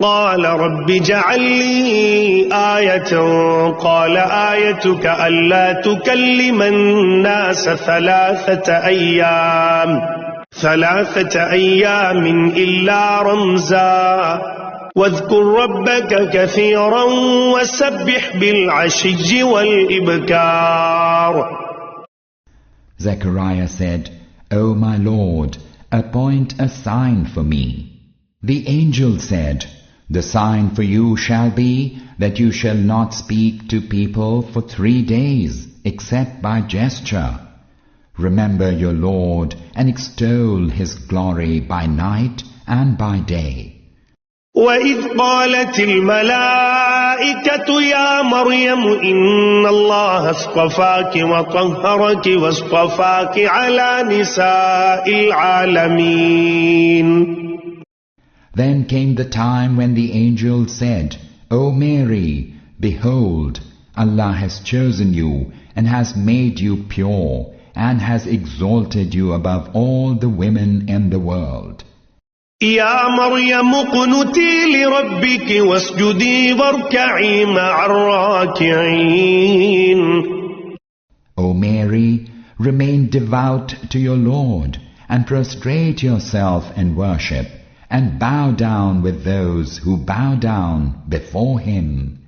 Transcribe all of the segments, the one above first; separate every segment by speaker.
Speaker 1: قال رب اجعل لي آية قال آيتك ألا تكلم الناس ثلاثة أيام إلا رمزا واذكر ربك كثيرا وسبح بالعشي والإبكار.
Speaker 2: Zechariah said, O my Lord, appoint a sign for me. The angel said, The sign for you shall be that you shall not speak to people for 3 days, except by gesture. Remember your Lord and extol His glory by night and by day.
Speaker 1: وَإِذْ قَالَتِ الْمَلَائِكَةُ يَا مَرْيَمُ إِنَّ اللَّهَ اصْطَفَاكِ وَطَهَّرَكِ وَاصْطَفَاكِ عَلَى نِسَاءِ الْعَالَمِينَ.
Speaker 2: Then came the time when the angel said, O Mary, behold, Allah has chosen you and has made you pure and has exalted you above all the women in the world.
Speaker 1: يا مريم اقنتي لربك واسجدي واركعي مع الراكعين.
Speaker 2: O Mary, remain devout to your Lord and prostrate yourself in worship and bow down with those who bow down before Him.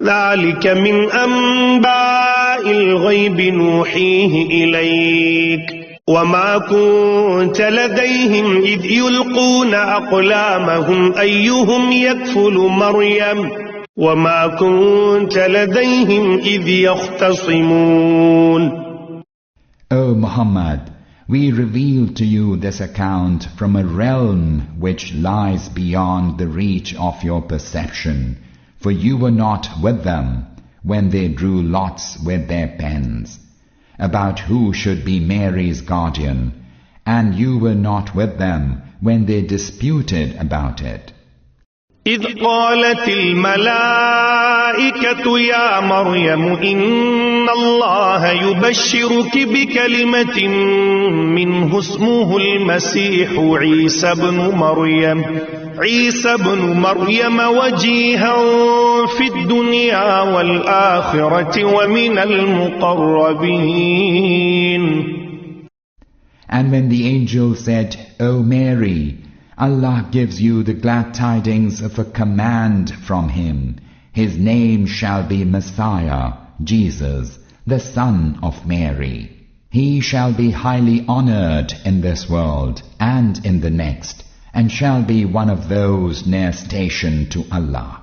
Speaker 1: ذلك من أنباء الغيب نوحيه إليك وما كنت لديهم إذ يلقون أقلامهم أيهم يكفل مريم وما كنت لديهم إذ يختصمون.
Speaker 2: O Muhammad, we reveal to you this account from a realm which lies beyond the reach of your perception, for you were not with them when they drew lots with their pens about who should be Mary's guardian, and you were not with them when they disputed about it.
Speaker 1: إذ قالت الملائكة يا مريم إن الله يبشرك بكلمة منه اسمه المسيح عيسى بن مريم وجيها في الدنيا والآخرة ومن المقربين.
Speaker 2: And when the angel said, O Mary, Allah gives you the glad tidings of a command from Him. His name shall be Messiah, Jesus, the son of Mary. He shall be highly honored in this world and in the next, and shall be one of those near station to Allah.